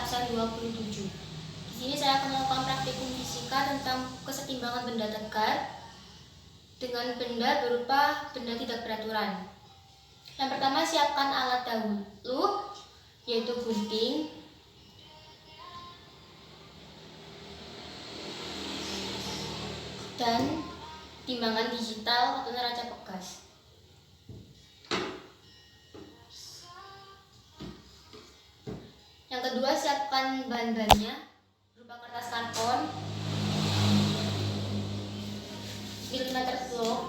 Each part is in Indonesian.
absen 27. Di sini saya akan melakukan praktikum fisika tentang kesetimbangan benda tegak dengan benda berupa benda tidak beraturan. Yang pertama, siapkan alat dahulu, yaitu gunting, dan timbangan digital atau neraca pegas. Yang kedua, siapkan bahan-bahannya berupa kertas karton, milimeter blok,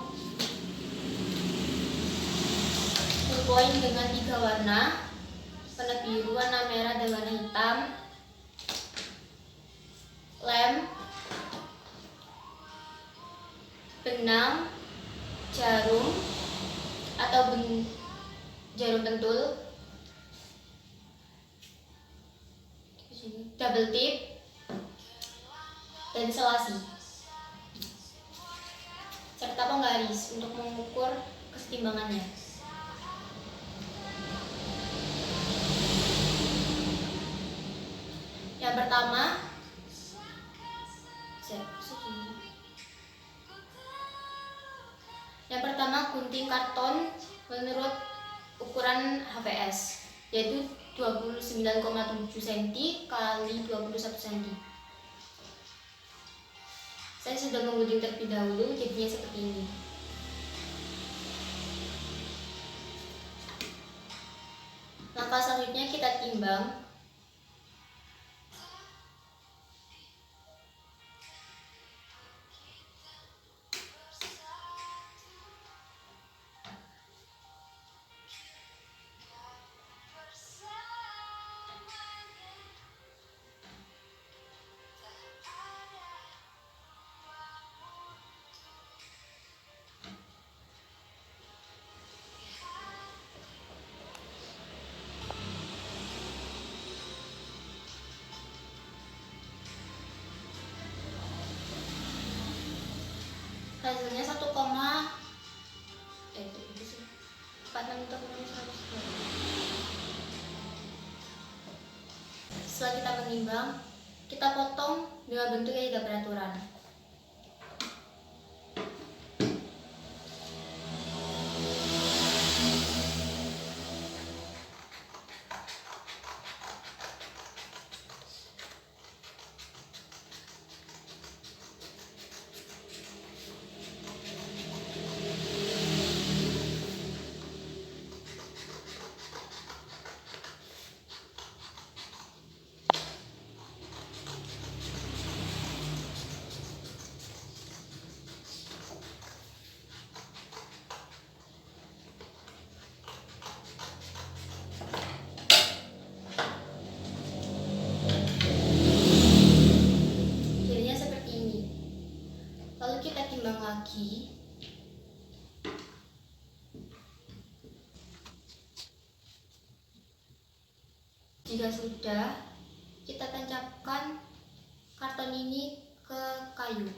poin dengan 3 warna, warna biru, warna merah, dan warna hitam, lem, benang, jarum atau jarum pentul, double tip, dan selasi, serta penggaris untuk mengukur kesetimbangannya. Yang pertama, gunting karton menurut ukuran HVS, yaitu 29,7 cm kali 21 cm. Saya sudah menggunting terlebih dahulu, jadinya seperti ini. Langkah selanjutnya kita timbang. Hasilnya 1,46. Setelah kita menimbang, kita potong dengan bentuk yang tidak beraturan. Lagi jika sudah, kita tancapkan karton ini ke kayu.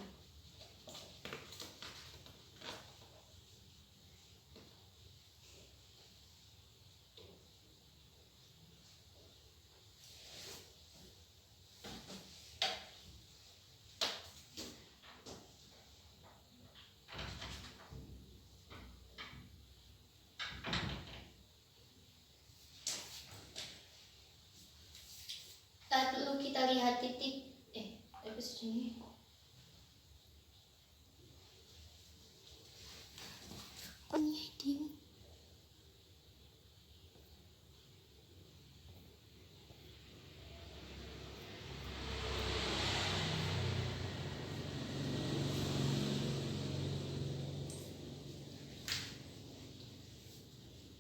Lalu kita lihat titik sini.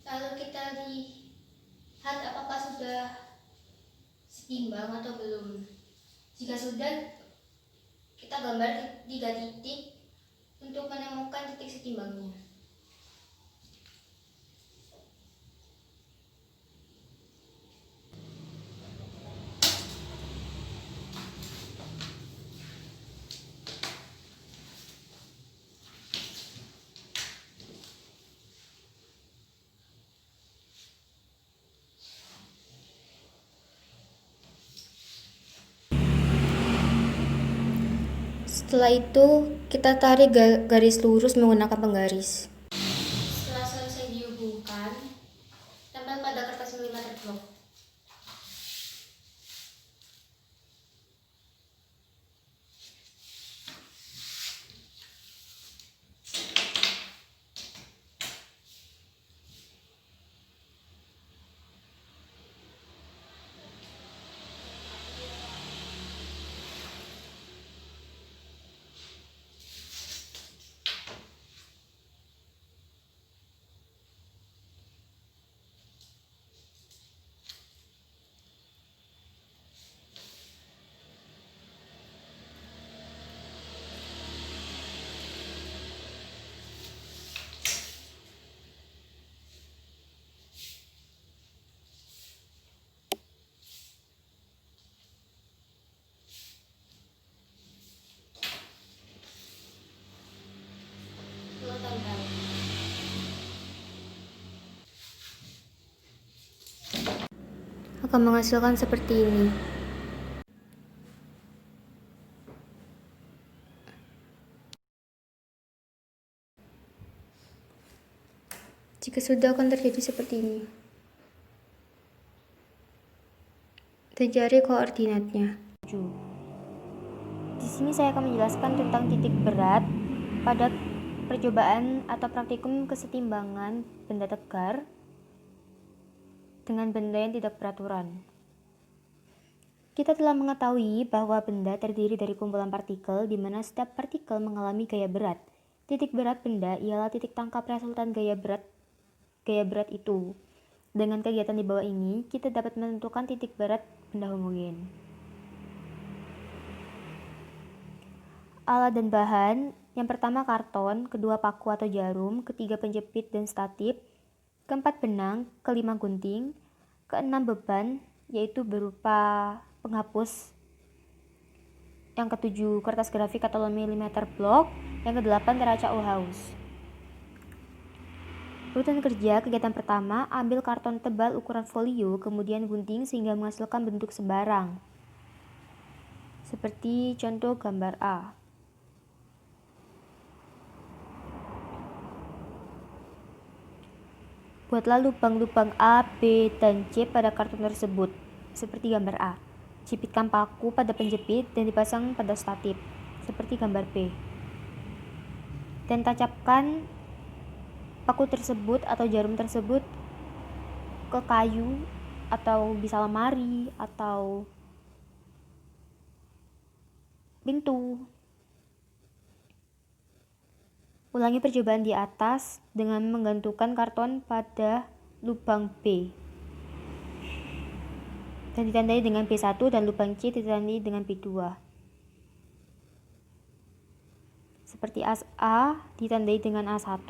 Lalu kita lihat apakah sudah seimbang atau belum. Jika sudah, kita gambar 3 titik untuk menemukan titik setimbangnya. Setelah itu, kita tarik garis lurus menggunakan penggaris. Setelah selesai dihubungkan, tempel pada kertas milimeter blok. Akan menghasilkan seperti ini. Jika sudah, akan terjadi seperti ini. Dan cari koordinatnya. Di sini saya akan menjelaskan tentang titik berat pada percobaan atau praktikum kesetimbangan benda tegar dengan benda yang tidak beraturan. Kita telah mengetahui bahwa benda terdiri dari kumpulan partikel di mana setiap partikel mengalami gaya berat. Titik berat benda ialah titik tangkap resultan gaya berat itu. Dengan kegiatan di bawah ini, kita dapat menentukan titik berat benda homogen. Alat dan bahan, yang pertama karton, kedua paku atau jarum, ketiga penjepit dan statip, keempat benang, kelima gunting, keenam beban, yaitu berupa penghapus, yang ketujuh kertas grafik atau milimeter blok, yang kedelapan neraca Uhaus. Urutan kerja, kegiatan pertama, ambil karton tebal ukuran folio, kemudian gunting sehingga menghasilkan bentuk sembarang. Seperti contoh gambar A. Buatlah lubang-lubang A, B, dan C pada karton tersebut, seperti gambar A. Jepitkan paku pada penjepit dan dipasang pada statip, seperti gambar B. Dan tancapkan paku tersebut atau jarum tersebut ke kayu atau bisa lemari atau pintu. Ulangi percobaan di atas dengan menggantungkan karton pada lubang B dan ditandai dengan B1 dan lubang C ditandai dengan B2. Seperti as A ditandai dengan A1.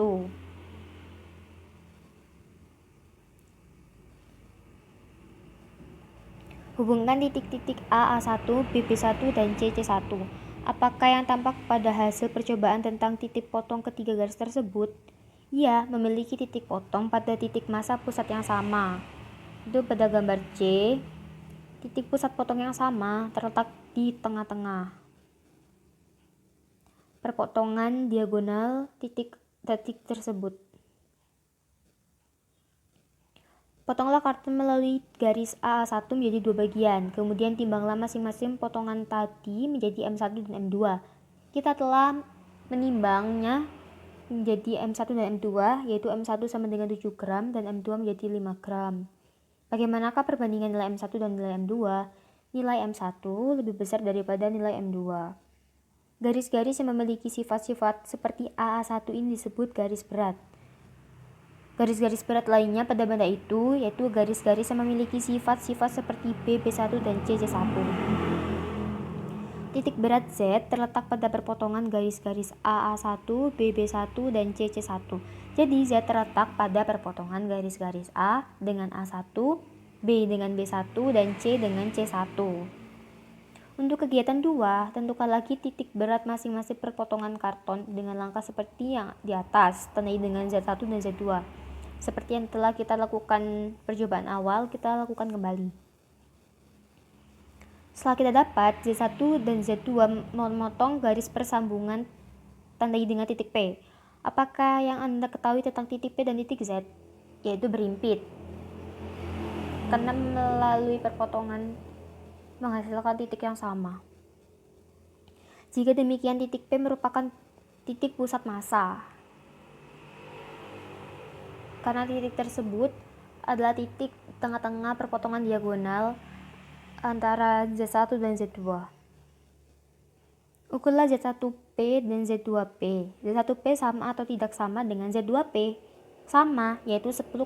Hubungkan titik-titik A, A1, B, B1, dan C, C1. Apakah yang tampak pada hasil percobaan tentang titik potong ketiga garis tersebut? Ia memiliki titik potong pada titik massa pusat yang sama. Itu pada gambar C, titik pusat potong yang sama terletak di tengah-tengah perpotongan diagonal titik tersebut. Potonglah karton melalui garis A1 menjadi dua bagian, kemudian timbanglah masing-masing potongan tadi menjadi M1 dan M2. Kita telah menimbangnya menjadi M1 dan M2, yaitu M1 sama dengan 7 gram dan M2 menjadi 5 gram. Bagaimanakah perbandingan nilai M1 dan nilai M2? Nilai M1 lebih besar daripada nilai M2. Garis-garis yang memiliki sifat-sifat seperti AA1 ini disebut garis berat. Garis-garis berat lainnya pada benda itu yaitu garis-garis yang memiliki sifat-sifat seperti B, B1, dan C, C1. Titik berat Z terletak pada perpotongan garis-garis AA1, BB1, dan CC1. Jadi Z terletak pada perpotongan garis-garis A dengan A1, B dengan B1, dan C dengan C1. Untuk kegiatan 2, tentukan lagi titik berat masing-masing perpotongan karton dengan langkah seperti yang di atas, tandai dengan Z1 dan Z2. Seperti yang telah kita lakukan percobaan awal, kita lakukan kembali. Setelah kita dapat Z1 dan Z2 memotong garis persambungan tandai dengan titik P. Apakah yang Anda ketahui tentang titik P dan titik Z? Yaitu berimpit. Karena melalui perpotongan menghasilkan titik yang sama. Jika demikian, titik P merupakan titik pusat massa. Karena titik tersebut adalah titik tengah-tengah perpotongan diagonal antara Z1 dan Z2. Ukurlah Z1P dan Z2P. Z1P sama atau tidak sama dengan Z2P? Sama, yaitu 10,4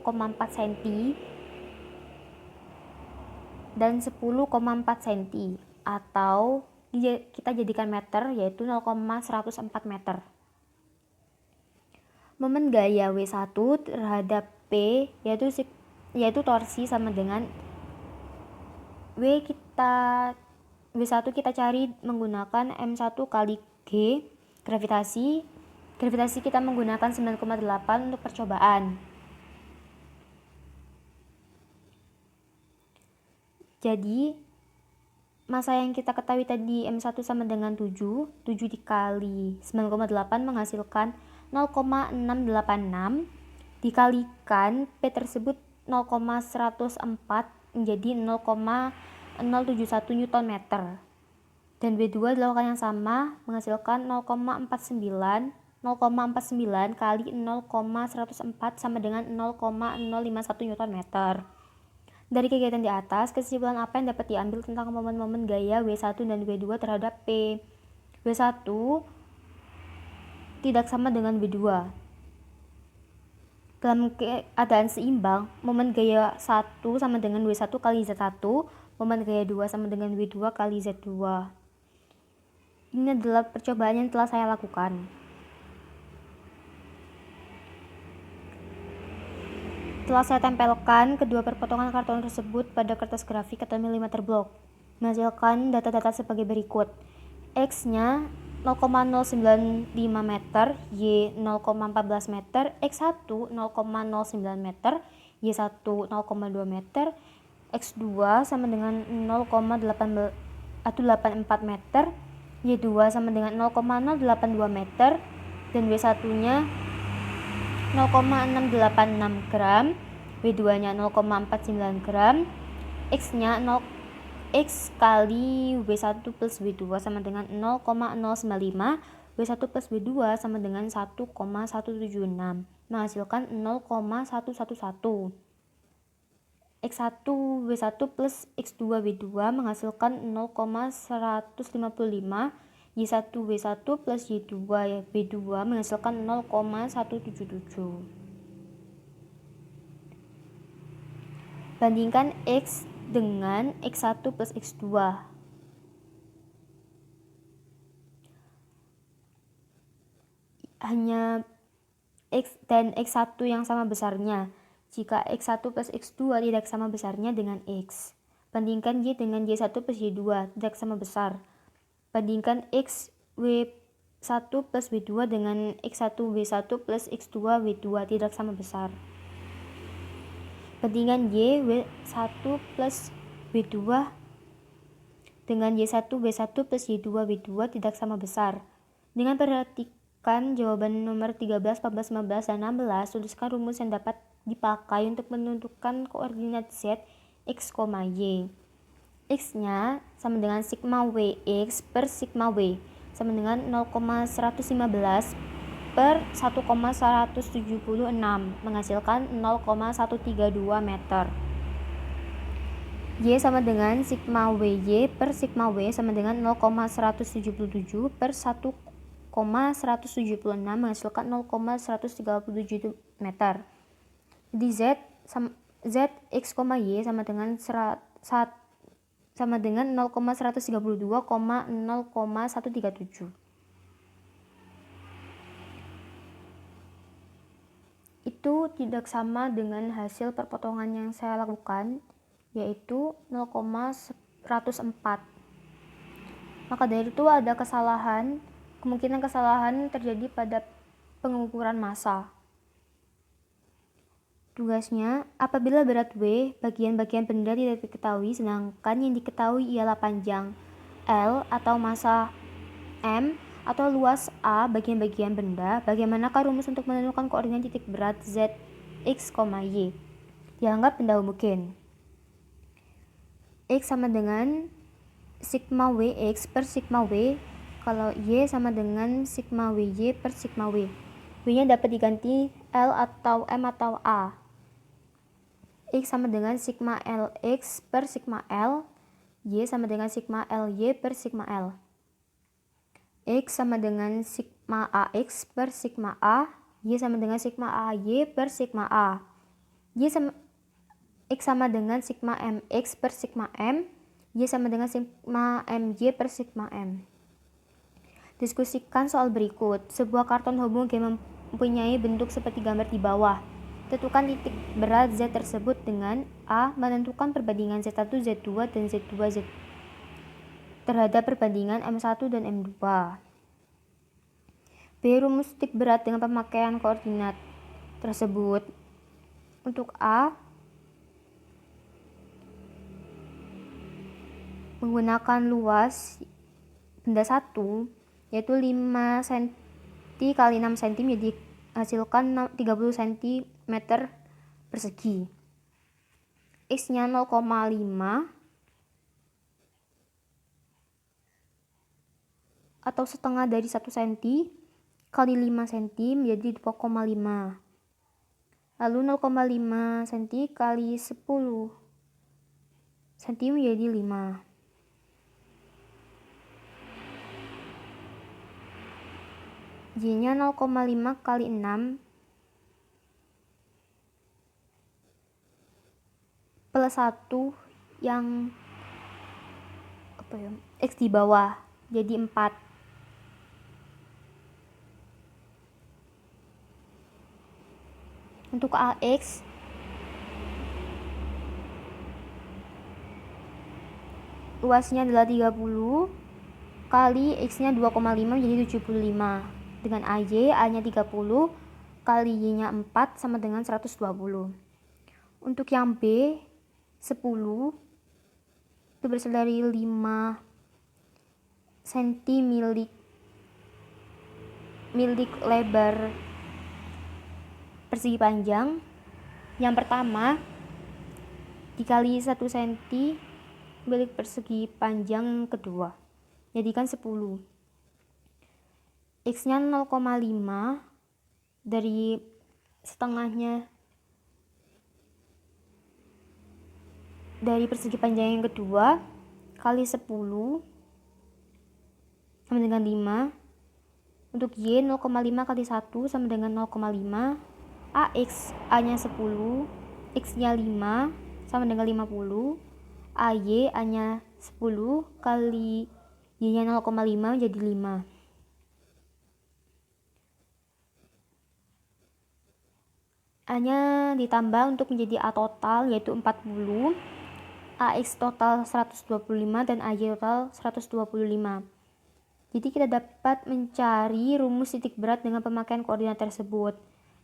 cm dan 10,4 cm, atau kita jadikan meter, yaitu 0,104 meter. Momen gaya W1 terhadap P yaitu torsi sama dengan W1 kita cari menggunakan M1 kali G, gravitasi kita menggunakan 9,8 untuk percobaan. Jadi massa yang kita ketahui tadi M1 sama dengan 7 dikali 9,8 menghasilkan 0,686, dikalikan P tersebut 0,104 menjadi 0,071 Newton meter. Dan W2 dilakukan yang sama menghasilkan 0,49 kali 0,104 sama dengan 0,051 Newton meter. Dari kegiatan di atas, kesimpulan apa yang dapat diambil tentang momen-momen gaya W1 dan W2 terhadap P? W1 tidak sama dengan W2. Dalam keadaan seimbang, momen gaya 1 sama dengan W1 kali Z1, momen gaya 2 sama dengan W2 kali Z2. Ini adalah percobaan yang telah saya lakukan. Telah saya tempelkan kedua perpotongan karton tersebut pada kertas grafik atau milimeter blok, menghasilkan data-data sebagai berikut. X-nya 0,095 meter, Y 0,14 meter, X1 0,09 meter, Y1 0,2 meter, X2 sama dengan 0,84 meter, Y2 sama dengan 0,082 meter, dan W1-nya 0,686 gram, W2-nya 0,49 gram, X-nya X kali W1 plus W2 sama dengan 0,095, W1 plus W2 sama dengan 1,176, menghasilkan 0,111. X1 W1 plus X2 W2 menghasilkan 0,155, Y1 W1 plus Y2 W2 menghasilkan 0,177. Bandingkan X dengan X1 plus X2. Hanya X dan X1 yang sama besarnya. Jika X1 plus X2 tidak sama besarnya dengan X. Bandingkan Y dengan Y1 plus Y2 tidak sama besar. Bandingkan X W1 plus W2 dengan X1 W1 plus X2 W2 tidak sama besar. Bandingkan Y W1 plus W2 dengan Y1 W1 plus Y2 W2 tidak sama besar. Dengan perhatikan jawaban nomor 13, 14, 15, dan 16, tuliskan rumus yang dapat dipakai untuk menentukan koordinat Z, X, Y. X-nya sama dengan sigma WX per sigma W sama dengan 0,115 per 1,176 menghasilkan 0,132 meter. Y sama dengan sigma WY per sigma W sama dengan 0,177 per 1,176 menghasilkan 0,137 meter. Jadi Z X, Y sama dengan 0,132,0,137. Itu tidak sama dengan hasil perpotongan yang saya lakukan, yaitu 0,104. Maka dari itu ada kemungkinan kesalahan terjadi pada pengukuran massa. Tugasnya, apabila berat W, bagian-bagian benda tidak diketahui, sedangkan yang diketahui ialah panjang L atau massa M atau luas A bagian-bagian benda, bagaimanakah rumus untuk menentukan koordinat titik berat Z, X, Y? Dianggap benda homogen. X sama dengan sigma WX per sigma W, kalau Y sama dengan sigma WY per sigma W. W-nya dapat diganti L atau M atau A. X sama dengan sigma LX per sigma L, Y sama dengan sigma LY per sigma L. X sama dengan sigma AX per sigma A, Y sama dengan sigma AY per sigma A. X sama dengan sigma MX per sigma M, Y sama dengan sigma MY per sigma M. Diskusikan soal berikut. Sebuah karton homogen mempunyai bentuk seperti gambar di bawah. Tentukan titik berat Z tersebut dengan A. Menentukan perbandingan Z1, Z2, dan Z2, Z terhadap perbandingan M1 dan M2. B. Rumus titik berat dengan pemakaian koordinat tersebut. Untuk A, menggunakan luas benda 1, yaitu 5 cm x 6 cm, jadi hasilkan 30 cm persegi. X-nya 0,5 atau setengah dari 1 cm kali 5 cm menjadi 2,5. Lalu 0,5 cm kali 10 cm menjadi 5. Y-nya 0,5 kali 6 plus 1 yang X di bawah jadi 4. Untuk AX, luasnya adalah 30 kali X-nya 2,5 jadi 75. Dengan AY, A-nya 30 kali Y-nya 4 sama dengan 120. Untuk yang B, 10 itu berasal dari 5 cm milik lebar persegi panjang. Yang pertama dikali 1 cm milik persegi panjang kedua, jadikan 10. X-nya 0,5 dari setengahnya dari persegi panjang yang kedua kali 10 sama dengan 5. Untuk Y 0,5 kali 1 sama dengan 0,5. AX, A-nya 10, X-nya 5 sama dengan 50. AY, A-nya 10 kali Y-nya 0,5 jadi 5. A-nya ditambah untuk menjadi A total, yaitu 40, AX total 125, dan AY total 125. Jadi kita dapat mencari rumus titik berat dengan pemakaian koordinat tersebut.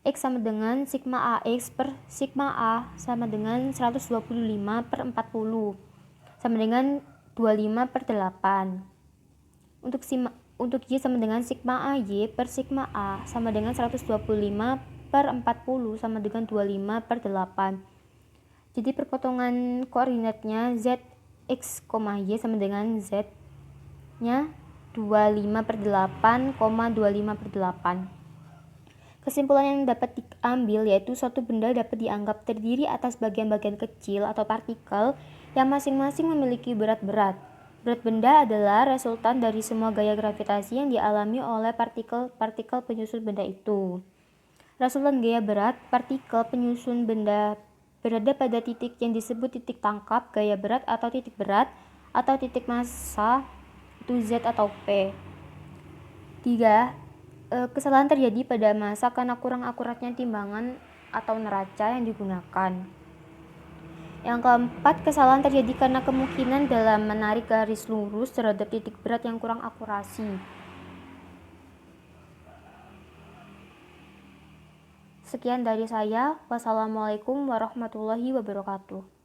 X sama dengan sigma AX per sigma A sama dengan 125 per 40 sama dengan 25 per 8. Untuk Y sama dengan sigma AY per sigma A sama dengan 125 per 40 sama dengan 25 per 8. Jadi perpotongan koordinatnya Z, X, Y sama dengan Z nya 25 per 8, 25 per 8. Kesimpulan yang dapat diambil yaitu suatu benda dapat dianggap terdiri atas bagian-bagian kecil atau partikel yang masing-masing memiliki berat-berat. Berat benda adalah resultan dari semua gaya gravitasi yang dialami oleh partikel-partikel penyusun benda itu. Resultan gaya berat partikel penyusun benda berada pada titik yang disebut titik tangkap gaya berat atau titik berat atau titik massa itu Z atau P. 3. Kesalahan terjadi pada massa karena kurang akuratnya timbangan atau neraca yang digunakan. Yang keempat, kesalahan terjadi karena kemungkinan dalam menarik garis lurus terhadap titik berat yang kurang akurasi. Sekian dari saya. Wassalamualaikum warahmatullahi wabarakatuh.